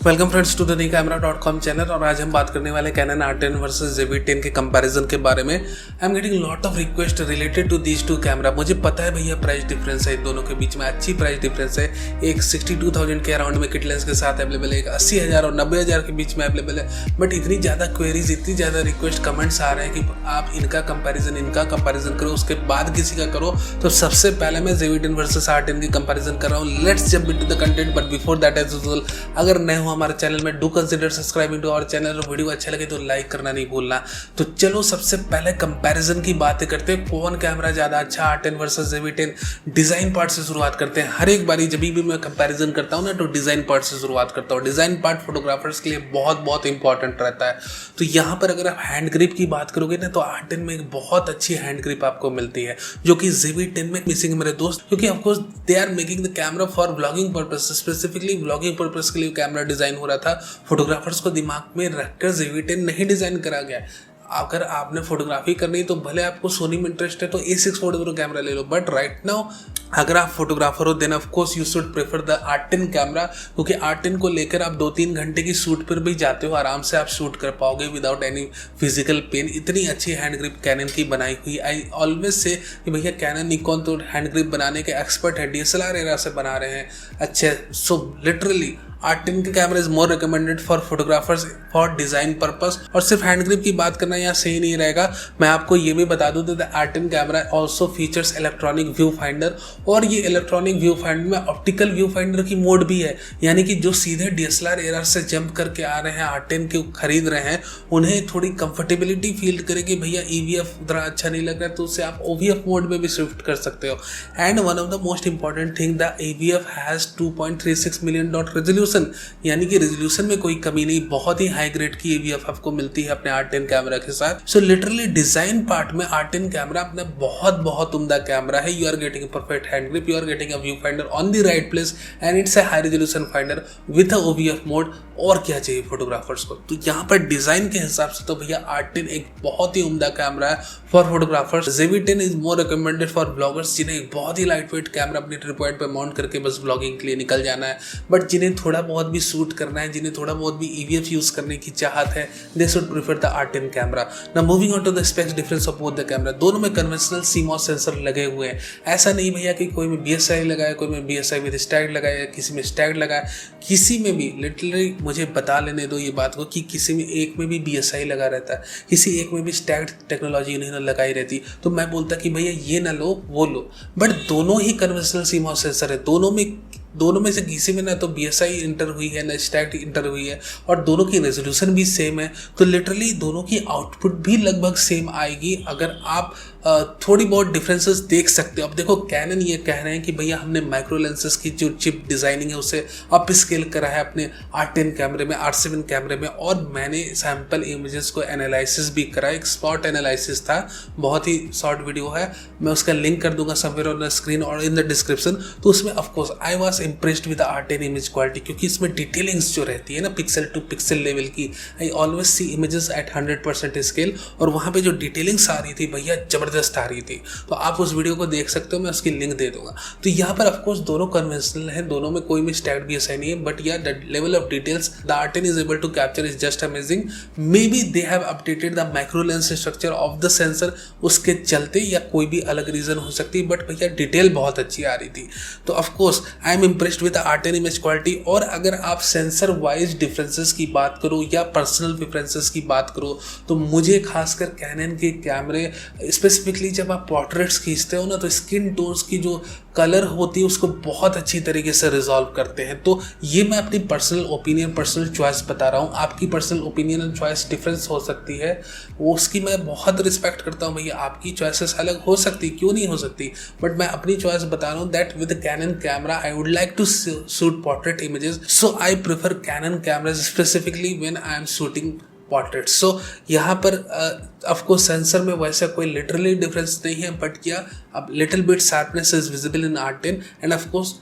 Welcome friends to the camera.com channel. और आज हम बात करने वाले कैनन R10 वर्सेस ZV-10 के कंपैरिजन के बारे में। I am getting lot of request related to these two camera. मुझे पता है भैया प्राइस डिफरेंस है इन दोनों के बीच में, अच्छी प्राइस डिफरेंस है। एक 62,000 के अराउंड में किट लेंस के साथ अवेलेबल है, एक 80,000 और 90,000 के बीच में अवेलेबल है। बट इतनी ज़्यादा क्वेरीज, इतनी ज़्यादा रिक्वेस्ट कमेंट्स आ रहे हैं कि आप इनका कंपेरिजन करो, उसके बाद किसी का करो। तो सबसे पहले मैं ZV-10 वर्सेस R10 की कंपेरिजन कर रहा हूँ। Let's jump into the content, but before that as usual अगर नए हो हमारे चैनल में, do consider subscribing to our channel. और वीडियो अच्छा लगे तो लाइक करना नहीं भूलना। तो चलो सबसे पहले कंपैरिजन की बातें करते हैं। कौन कैमरा ज़्यादा अच्छा, R10 versus ZV-10। Design part से शुरुआत करते हैं। हर एक बारी जब भी मैं कंपैरिजन करता हूँ ना, तो डिज़ाइन पार्ट से शुरुआत करता हूँ। डिज़ाइन पार्ट फोटोग्राफर्स के लिए बहुत इंपॉर्टेंट रहता है। तो यहाँ पर अगर आप हैंड ग्रिप की बात करोगे ना, तो R10 में एक बहुत अच्छी हैंड ग्रिप आपको मिलती है, जो कि ZV-10 में मिसिंग है मेरे दोस्त। क्योंकि of course they are making the camera for vlogging purpose, specifically vlogging purpose के लिए कैमरा डिज़ाइन हो रहा था। फोटोग्राफर्स को दिमाग में रखकर ZV-10 नहीं डिज़ाइन करा गया। अगर आपने फोटोग्राफी करनी है तो भले आपको सोनी में इंटरेस्ट है तो A6 फोटो कैमरा ले लो, बट राइट नाउ अगर आप फोटोग्राफर हो then of course you should prefer the R10 camera. क्योंकि R10 को लेकर आप 2-3 घंटे की शूट पर भी जाते हो, आराम से आप शूट कर पाओगे विदाउट एनी फिजिकल पेन। इतनी अच्छी हैंड ग्रिप कैनन की बनाई हुई। आई ऑलवेज से कि भैया कैनन निकॉन तो हैंड ग्रिप बनाने के एक्सपर्ट है, DSLR एरा से बना रहे हैं अच्छे। सो लिटरली R10 के camera is more recommended for photographers for design purpose. और सिर्फ हैंड ग्रिप की बात करना यहाँ सही नहीं रहेगा। मैं आपको ये भी बता दूँ, the R10 camera also features electronic view finder. और ये इलेक्ट्रॉनिक व्यू फाइंडर में ऑप्टिकल व्यू फाइंडर की मोड भी है। यानी कि जो सीधे DSLR एरा से जंप करके आ रहे हैं, R10 के खरीद रहे हैं, उन्हें थोड़ी कंफर्टेबिलिटी फील करे कि भैया EVF उतना अच्छा नहीं लग रहा है, तो उससे आप OVF मोड में भी शिफ्ट कर सकते हो। And one of the most important thing, the AVF has 2.36 million dot resolution. यानी कि रेजोल्यूशन में कोई कमी नहीं, बहुत ही हाई ग्रेड की AVF आपको मिलती है अपने R10 कैमरा के साथ। सो लिटरली डिजाइन पार्ट में R10 कैमरा अपना बहुत उम्दा कैमरा है। You are getting a perfect hand grip, you are getting a view finder on the right place, and it's a high resolution finder with a OVF mode. और क्या चाहिए photographers को। तो यहाँ पर डिजाइन के हिसाब से तो भैया R10 एक बहुत ही उम्दा कैमरा है for photographers. ZV-10 is more recommended for bloggers, जिन्हें एक बहुत ही लाइट वेट कैमरा अपने ट्रिपॉड पे माउंट करके बस ब्लॉगिंग के लिए निकल जाना है। बट जिन्हें थोड़ा बहुत भी शूट करना है, जिन्हें थोड़ा बहुत भी EVF यूज करने की चाहत है, they should prefer the R10 camera. Now moving on to the specs difference of both the camera. दोनों में कन्वेंशनल CMOS सेंसर लगे हुए हैं। ऐसा नहीं भैया कि कोई में BSI लगाया, कोई में BSI विद स्टैग्ड लगाया, किसी में स्टैग्ड लगाया। किसी में भी लिटरली मुझे बता लेने दो ये बात को कि किसी में एक में भी BSI लगा रहता है, किसी एक में भी स्टैग्ड टेक्नोलॉजी उन्हें लगाई रहती। तो मैं बोलता कि भैया ये ना लो वो लो, बट दोनों ही कन्वेंशनल CMOS सेंसर है। दोनों में से किसी में ना तो BSI इंटर हुई है ना स्टैग्ड इंटर हुई है, और दोनों की रेजोल्यूशन भी सेम है। तो लिटरली दोनों की आउटपुट भी लगभग सेम आएगी। अगर आप थोड़ी बहुत डिफरेंसेस देख सकते हो। अब देखो कैनन ये कह रहे हैं कि भैया हमने माइक्रो लेंसेज की जो चिप डिज़ाइनिंग है उसे अप स्केल करा है अपने R10 कैमरे में, R7 कैमरे में। और मैंने सैम्पल इमेजेस को एनालिसिस भी करा, एक स्पॉट एनालिसिस था, बहुत ही शॉर्ट वीडियो है, मैं उसका लिंक कर दूंगा समवेयर ऑन द स्क्रीन और इन द डिस्क्रिप्शन। तो उसमें of course I was impressed with R10 image quality, क्योंकि इसमें डिटेलिंग्स जो रहती है ना पिक्सल टू पिक्सल लेवल की। I always see images at 100% scale, और वहाँ पे जो डिटेलिंग्स आ रही थी भैया जबरदस्त आ रही थी। तो आप उस वीडियो को देख सकते हो, मैं उसकी लिंक दे दूंगा। तो यहाँ पर ऑफकोर्स दोनों कन्वेंशनल है, दोनों में कोई भी स्टैग्ड BSI नहीं है, but yeah the level of details the R10 is able to capture is just amazing. Maybe they have updated the micro lens structure of the sensor, उसके चलते, या कोई भी अलग रीजन हो सकती है, बट भैया डिटेल बहुत अच्छी आ रही थी। तो of course I am impressed with the R10 image quality. और अगर आप सेंसर वाइज डिफरेंसेस की बात करो या पर्सनल प्रेफरेंसेस की बात करो, तो मुझे खासकर कैनन के कैमरे, स्पेसिफिकली जब आप पोर्ट्रेट्स खींचते हो ना, तो स्किन टोन्स की जो कलर होती है उसको बहुत अच्छी तरीके से रिजॉल्व करते हैं। तो ये मैं अपनी पर्सनल ओपिनियन, पर्सनल चॉइस बता रहा हूँ। आपकी personal opinion and choice difference हो सकती है, वो उसकी मैं बहुत रिस्पेक्ट करता हूँ भैया। आपकी चॉइसेस अलग हो सकती, क्यों नहीं हो सकती, बट मैं अपनी चॉइस बता रहा हूँ that with Canon camera I would like to shoot portrait images, so I prefer Canon cameras specifically when I am shooting portrait. So यहाँ पर ऑफकोर्स सेंसर में वैसा कोई लिटरली डिफरेंस नहीं है, बट क्या अब little bit sharpness is visible in R10 and of course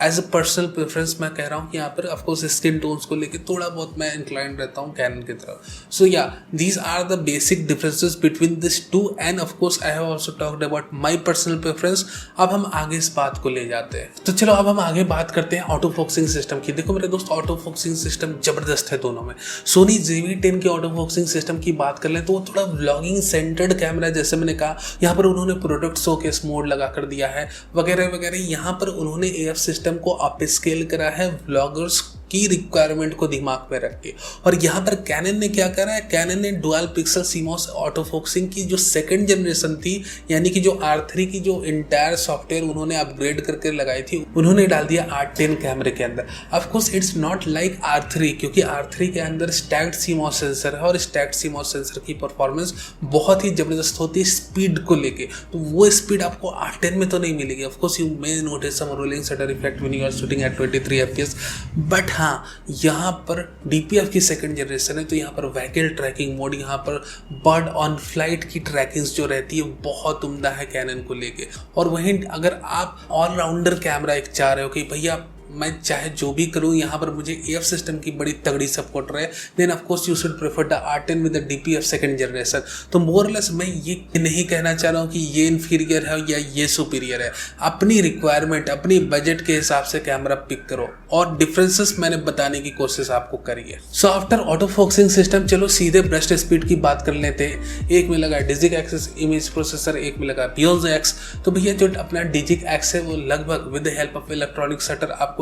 as a personal preference मैं कह रहा हूँ कि यहाँ पर ऑफकोर्स स्किन टोन्स को लेके थोड़ा बहुत मैं इंक्लाइंड रहता हूँ कैनन की तरफ. So yeah these are the basic differences between this two and of course I have also talked about my personal preference. अब हम आगे इस बात को ले जाते हैं. तो चलो अब हम आगे बात करते हैं ऑटो फोकसिंग सिस्टम की. देखो मेरे दोस्त, ऑटो फोकसिंग सिस्टम जबरदस्त है दोनों में. सोनी ZV-10 के ऑटो फोकसिंग सिस्टम की बात कर लें तो वो थोड़ा व्लॉगिंग सेंटर्ड कैमरा, जैसे मैंने कहा यहाँ पर उन्होंने प्रोडक्ट शोकेस मोड लगा कर दिया है वगैरह वगैरह. यहाँ पर उन्होंने AF सिस्टम को अप स्केल करा है व्लॉगर्स की रिक्वायरमेंट को दिमाग में रख के. और यहाँ पर कैनन ने क्या करा है, कैनन ने dual pixel CMOS auto focusing की जो सेकंड जनरेशन थी, यानी कि जो R3 की जो इंटायर सॉफ्टवेयर उन्होंने अपग्रेड करके लगाई थी, उन्होंने डाल दिया R10 कैमरे के अंदर. Of course it's not like R3, क्योंकि R3 के अंदर स्टैक्ड CMOS सेंसर है और स्टैक्ड CMOS सेंसर की परफॉर्मेंस बहुत ही जबरदस्त होती है स्पीड को लेके. तो वो स्पीड आपको R10 में तो नहीं मिलेगी. Of course you may notice some rolling shutter effect when you are shooting at 23 FPS, but हाँ यहाँ पर DPF की सेकंड जनरेशन है तो यहाँ पर व्हीकल ट्रैकिंग मोड, यहाँ पर बर्ड ऑन फ्लाइट की ट्रैकिंग्स जो रहती है बहुत उम्दा है कैनन को लेके. और वहीं अगर आप ऑलराउंडर कैमरा एक चाह रहे हो कि भैया मैं चाहे जो भी करूँ यहाँ पर मुझे AF सिस्टम की बड़ी तगड़ी सपोर्ट रहे, then of course you should prefer the R10 with the DPF second generation. तो मोरलेस मैं ये नहीं कहना चाह रहा हूँ कि ये इन्फीरियर है या ये सुपीरियर है. अपनी रिक्वायरमेंट, अपनी बजट के हिसाब से कैमरा पिक करो और डिफरेंसेस मैंने बताने की कोशिश आपको करी है. So after auto focusing system चलो सीधे ब्रस्ट स्पीड की बात कर लेते हैं. एक में लगा डिजिक एक्सिस इमेज प्रोसेसर, एक में लगा Pionzo X. तो भैया जो अपना डिजिक एक्स है वो लगभग with the help of electronic shutter आपको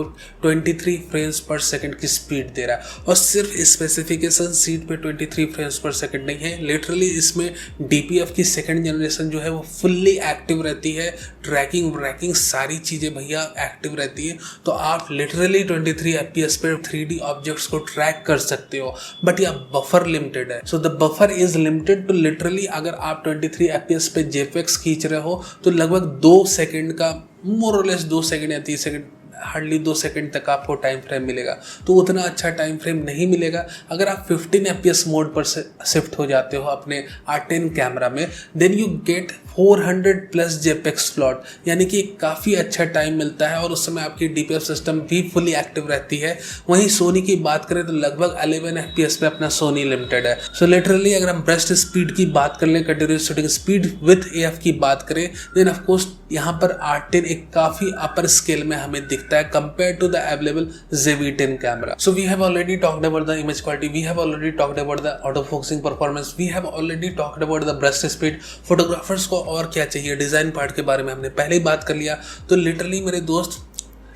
23 फ्रेम्स पर सेकंड की स्पीड दे रहा है. और सिर्फ स्पेसिफिकेशन सीट पे 23 फ्रेम्स पर सेकंड नहीं है, लिटरली इसमें DPF की सेकंड जनरेशन जो है वो फुल्ली एक्टिव रहती है. ट्रैकिंग व्रैकिंग सारी चीज़ें भैया एक्टिव रहती है. तो आप लिटरली 23 FPS पे 3D ऑब्जेक्ट्स को ट्रैक कर सकते हो. बट यह बफर लिमिटेड है. So the buffer is limited to literally अगर आप 23 FPS पे JPEGs खींच रहे हो तो लगभग 2 सेकंड का, मोर और लेस 2 सेकंड या 3 सेकंड, हार्डली 2 सेकंड तक आपको टाइम फ्रेम मिलेगा. तो उतना अच्छा टाइम फ्रेम नहीं मिलेगा अगर आप 15 FPS मोड पर शिफ्ट हो जाते हो अपने R10 कैमरा में. Then you get 400+ JPEG slot, यानी कि काफ़ी अच्छा टाइम मिलता है और उस समय आपकी DPF सिस्टम भी फुली एक्टिव रहती है. वहीं सोनी की बात करें तो लगभग 11 FPS पे अपना सोनी लिमिटेड है. सो लिटरली अगर हम ब्रस्ट स्पीड की बात कर लें, continuous shooting speed with AF की बात करें, देन ऑफ कोर्स यहाँ पर R10 एक काफ़ी अपर स्केल में हमें दिखता है compare to the available ZV-10 camera. So we have already talked about the image quality, we have already talked about the auto focusing performance, we have already talked about the burst speed. Photographers को और क्या चाहिए, design part के बारे में हमने पहले ही बात कर लिया. तो लिटरली मेरे दोस्त,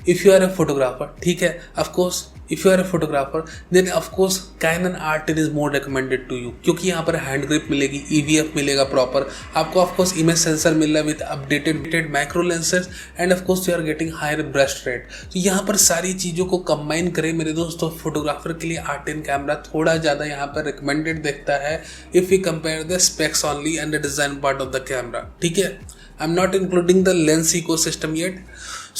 if you are a photographer, ठीक है, of course if you are a photographer then of course Canon R10 is more recommended to you, क्योंकि यहाँ पर हैंड ग्रिप मिलेगी, EVF मिलेगा प्रॉपर आपको, ऑफकोर्स इमेज सेंसर मिल रहा है with updated micro lenses and of course you are getting higher burst rate. तो यहाँ पर सारी चीज़ों को कंबाइन करें मेरे दोस्तों, फोटोग्राफर के लिए R10 कैमरा थोड़ा ज़्यादा यहाँ पर रिकमेंडेड दिखता है if you compare the specs only and the design part of the camera. ठीक है, आई am not including the lens ecosystem yet.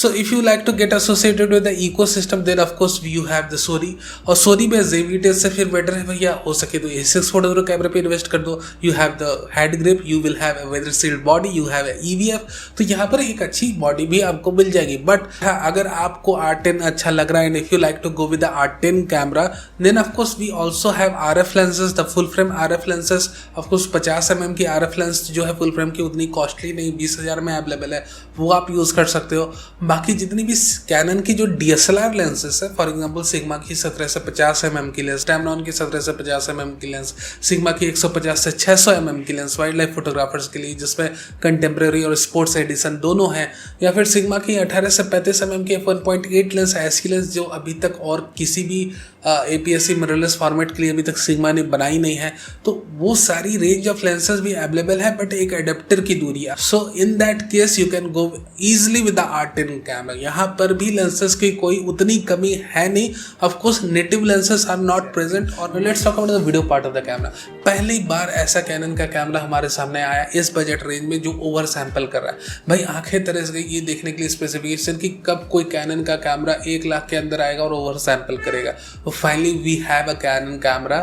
So if you like to get associated with the ecosystem then of course you have the Sony. और Sony में ZV-10 से फिर better है भैया, हो सके तो A6 फोटो कैमरे पे इन्वेस्ट कर दो. You have the head grip, you will have a weather sealed body, you have a EVF. तो यहाँ पर एक अच्छी बॉडी भी आपको मिल जाएगी. बट हाँ, अगर आपको R10 अच्छा लग रहा है and if you like to go with the R10 camera then of course we also have RF lenses, the full frame RF lenses. of course 50mm की RF लेंस जो है फुल फ्रेम की उतनी costly नहीं, 20,000 में available है, वो आप यूज़ कर सकते हो. बाकी जितनी भी कैनन की जो DSLR लेंसेस है, फॉर एग्जांपल सिग्मा की 17 से 50 mm की लेंस, टैमरॉन की 17 से 50 mm की लेंस, सिग्मा की 150 से 600 mm की लेंस वाइल्ड लाइफ फोटोग्राफर्स के लिए जिसमें कंटेम्प्रेरी और स्पोर्ट्स एडिशन दोनों हैं, या फिर सिग्मा की 18 से 35 mm की f1.8 लेंस, ऐसी लेंस जो अभी तक और किसी भी APS-C मिररलेस फॉर्मेट के लिए अभी तक सिग्मा ने बनाई नहीं है. तो वो सारी रेंज ऑफ लेंसेज भी अवेलेबल है बट एक एडेप्टर की दूरी है. So in that case you can go easily with the R10 camera. यहाँ पर भी लेंसेज की कोई उतनी कमी है नहीं. Of course native lenses are not present. और let's talk about the video part of the camera. पहली बार ऐसा कैनन का कैमरा हमारे सामने आया इस बजट रेंज में जो ओवर सैंपल कर रहा है. भाई आंखें तरस गई ये देखने के लिए स्पेसिफिकेशन कि कब कोई कैनन का कैमरा 1 लाख के अंदर आएगा और ओवर सैंपल करेगा. Finally we have a Canon camera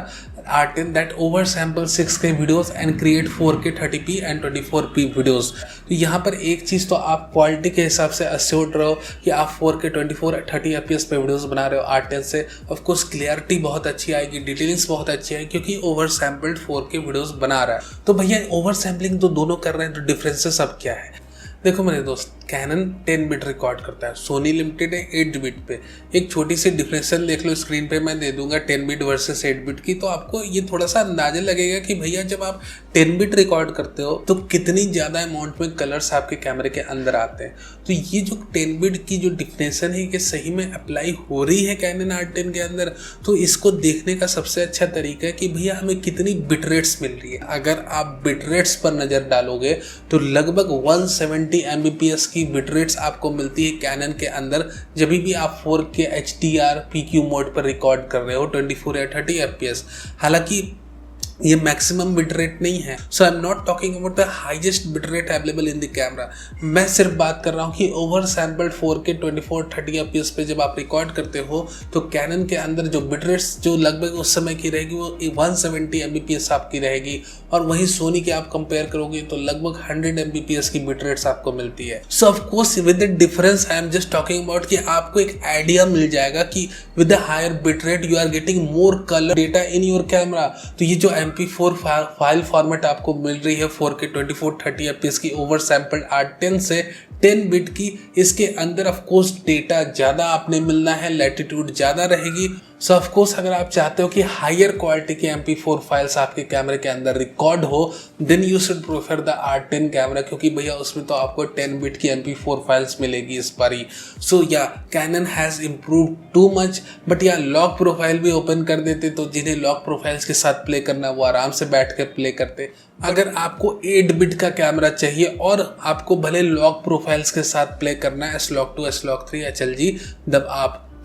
R10 that oversample 6K videos and create 4K 30p and 24p videos. तो यहाँ पर एक चीज़ तो आप क्वालिटी के हिसाब से अश्योर्ड रहो कि आप 4K 24 30 fps पे वीडियोस बना रहे हो R10 से। ऑफ कोर्स क्लियरिटी बहुत अच्छी आएगी, डिटेलिंग्स बहुत अच्छी आएगी क्योंकि ओवर सैम्पल्ड 4K वीडियोस बना रहा है। तो भैया ओवर सैम्पलिंग तो दोनों कर रहे हैं, तो डिफरेंसेस अब क्या है? देखो मेरे दोस्त, कैनन 10 बिट रिकॉर्ड करता है, सोनी लिमिटेड है 8 बिट पे। एक छोटी सी डिफरेंशियल देख लो, स्क्रीन पे मैं दे दूंगा 10 बिट वर्सेस 8 बिट की, तो आपको ये थोड़ा सा अंदाजा लगेगा कि भैया जब आप 10 बिट रिकॉर्ड करते हो तो कितनी ज़्यादा अमाउंट में कलर्स आपके कैमरे के अंदर आते हैं। तो ये जो 10 बिट की जो डिफरेंशियल है कि सही में अप्लाई हो रही है कैनन R10 के अंदर, तो इसको देखने का सबसे अच्छा तरीका है कि भैया हमें कितनी बिट रेट्स मिल रही है। अगर आप बिट रेट्स पर नज़र डालोगे तो लगभग 170 Mbps की बिट रेट्स आपको मिलती है कैनन के अंदर जब भी आप 4K HDR PQ मोड पर रिकॉर्ड कर रहे हो 24 या 30 fps। हालांकि ये मैक्सिमम बिट रेट नहीं है, so I am not talking about the highest bit rate available in the camera. मैं सिर्फ बात कर रहा हूँ कि ओवर सैम्पल्ड 4K 24 30 fps पे जब आप रिकॉर्ड करते हो तो कैनन के अंदर जो बिट रेट्स जो लगभग उस समय की रहेगी वो 170 Mbps आपकी रहेगी, और वहीं सोनी के आप कंपेयर करोगे तो लगभग 100 Mbps की बिट रेट्स आपको मिलती है। So of course with the difference I am just talking about कि आपको एक आइडिया मिल जाएगा कि with the higher bit rate you are getting more colour data in your camera. तो ये जो MP4 फाइल फॉर्मेट आपको मिल रही है 4K 24 30 fps की ओवर सैम्पल्ड R10 से 10 बिट की, इसके अंदर ऑफ कोर्स डेटा ज़्यादा आपने मिलना है, लैटिट्यूड ज़्यादा रहेगी। सो ऑफ कोर्स अगर आप चाहते हो कि हायर क्वालिटी के MP4 फाइल्स आपके कैमरे के अंदर रिकॉर्ड हो, then you should prefer the R10 camera, क्योंकि भैया उसमें तो आपको 10 बिट की MP4 फाइल्स मिलेगी इस बारी। So yeah Canon has improve too much, but yeah log profile भी ओपन कर देते तो जिन्हें लॉक प्रोफाइल्स के साथ प्ले करना वो आराम से बैठ कर प्ले करते। अगर आपको 8 बिट का कैमरा चाहिए और आपको भले लॉक प्रोफाइल्स के साथ प्ले करना है S-Log2 S-Log3 HLG,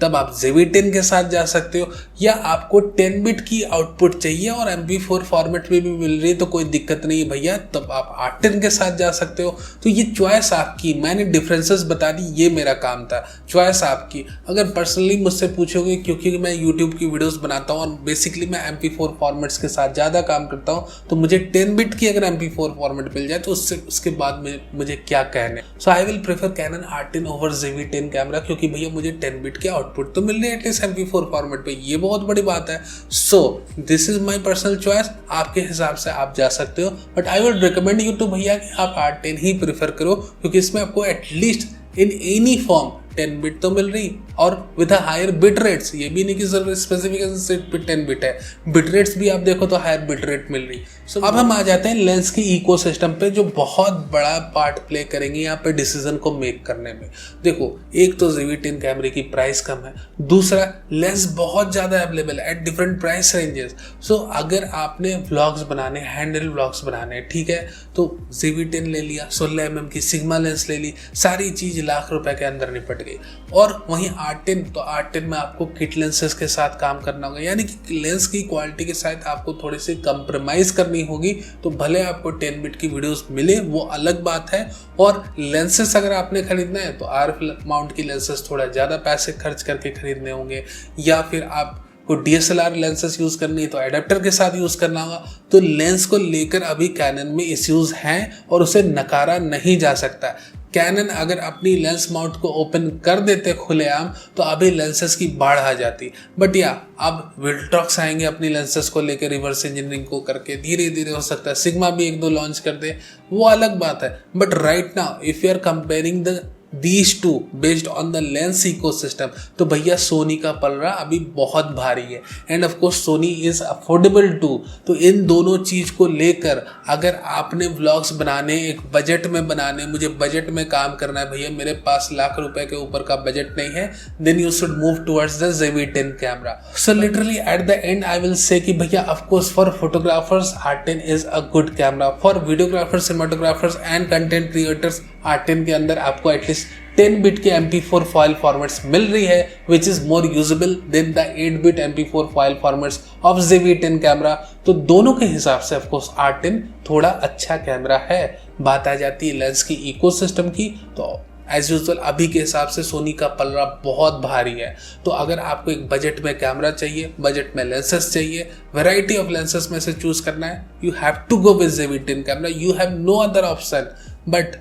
तब आप ZV-10 के साथ जा सकते हो। या आपको 10 बिट की आउटपुट चाहिए और MP4 फॉर्मेट में भी मिल रही है तो कोई दिक्कत नहीं है भैया, तब आप R10 के साथ जा सकते हो। तो ये चॉइस आपकी, मैंने डिफरेंसेस बता दी, ये मेरा काम था, चॉइस आपकी। अगर पर्सनली मुझसे पूछोगे, क्योंकि मैं यूट्यूब की वीडियोस बनाता हूँ और बेसिकली मैं MP4 फॉर्मेट्स के साथ ज़्यादा काम करता हूँ, तो मुझे 10 बिट की अगर MP4 फॉर्मेट मिल जाए तो उसके बाद में मुझे क्या कहने। So I will prefer Canon R10 over ZV-10 camera, क्योंकि भैया मुझे 10 बिट की आउटपुट तो मिल रही है एटलीस्ट MP4 फॉर्मेट पे, ये बहुत बड़ी बात है। So this is my personal choice, आपके हिसाब से आप जा सकते हो, but I will recommend you to भैया कि आप R10 ही प्रेफर करो, क्योंकि इसमें आपको at least in any form 10 bit तो मिल रही और विद हायर बिट रेट्स। ये भी नहीं कि सिर्फ स्पेसिफिकेशन सिर्फ 10 बिट है, बिट रेट्स भी आप देखो तो हायर बिट रेट मिल रही। सो अब हम आ जाते हैं लेंस की इकोसिस्टम पे, जो बहुत बड़ा पार्ट प्ले करेंगे यहाँ पे डिसीजन को मेक करने में। देखो, एक तो ZV-10 कैमरे की प्राइस कम है, दूसरा लेंस बहुत ज़्यादा अवेलेबल है एट डिफरेंट प्राइस रेंजेस। सो अगर आपने व्लॉग्स बनाने, हैंडल व्लॉग्स बनाने, ठीक है, तो ZV-10 ले लिया, 16 mm की सिग्मा लेंस ले ली, सारी चीज़ लाख रुपए के अंदर निपट गई। और वहीं R10, तो R10 में आपको किट लेंसेज के साथ काम करना होगा, यानी कि लेंस की क्वालिटी के साथ आपको थोड़ी सी कंप्रोमाइज करनी होगी। तो भले आपको 10 बिट की वीडियोस मिले वो अलग बात है, और लेंसेज अगर आपने खरीदना है तो RF माउंट की लेंसेज थोड़ा ज़्यादा पैसे खर्च करके खरीदने होंगे, या फिर आपको DSLR लेंसेज यूज़ करनी है तो एडेप्टर के साथ यूज़ करना होगा। तो लेंस को लेकर अभी कैनन में इश्यूज़ हैं और उसे नकारा नहीं जा सकता। कैनन अगर अपनी लेंस माउंट को ओपन कर देते खुलेआम तो अभी लेंसेज की बाढ़ आ जाती, बट या अब विल्ट्रॉक्स आएंगे अपनी लेंसेज को लेकर रिवर्स इंजीनियरिंग को करके, धीरे धीरे हो सकता है सिग्मा भी 1-2 लॉन्च कर दे, वो अलग बात है। But right now if you are comparing the these two based on the lens ecosystem, तो भैया सोनी का पलड़ा अभी बहुत भारी है, and of course Sony is affordable too. तो इन दोनों चीज को लेकर अगर आपने व्लॉग्स बनाने, एक बजट में बनाने, मुझे बजट में काम करना है भैया, मेरे पास लाख रुपए के ऊपर का बजट नहीं है, then you should move towards the ZV-10 camera. So literally at the end I will say कि भैया of course for photographers R10 is a good camera, for videographers, cinematographers and content creators R10 के अंदर आपको at least 10 bit के MP4 file formats मिल रही है, which is more usable than the 8 bit MP4 file formats of ZV-10 camera. तो दोनों के हिसाब से ऑफकोर्स R10 थोड़ा अच्छा कैमरा है। बात आ जाती है लेंस की इकोसिस्टम की, तो एज यूजुअल अभी के हिसाब से सोनी का पलड़ा बहुत भारी है। तो अगर आपको एक बजट में कैमरा चाहिए, बजट में लेंसेस चाहिए, वैरायटी ऑफ लेंसेस में से चूज करना है, you have to go with ZV-10 camera, you have no other option. But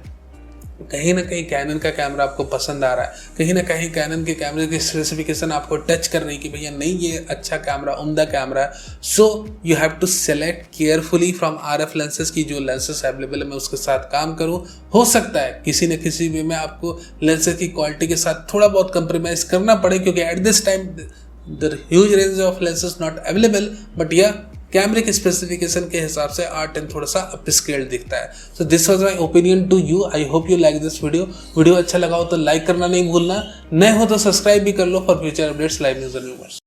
कहीं ना कहीं कैनन का कैमरा आपको पसंद आ रहा है, कहीं ना कहीं कैनन के कैमरे की स्पेसिफिकेशन आपको टच कर रही है कि भैया नहीं ये अच्छा कैमरा, उम्दा कैमरा है, so you have to select carefully from RF lenses की जो लेंसेज अवेलेबल है मैं उसके साथ काम करूं। हो सकता है किसी न किसी वे में आपको लेंसेज की क्वालिटी के साथ थोड़ा बहुत कंप्रोमाइज करना पड़े, क्योंकि at this time the huge range of lenses not available, but या कैमरे के स्पेसिफिकेशन के हिसाब से R10 थोड़ा सा अपस्केल दिखता है। So this was my opinion to you. I hope you like this video अच्छा लगा हो तो लाइक करना नहीं भूलना, नए हो तो सब्सक्राइब भी कर लो for future updates, live news and rumours.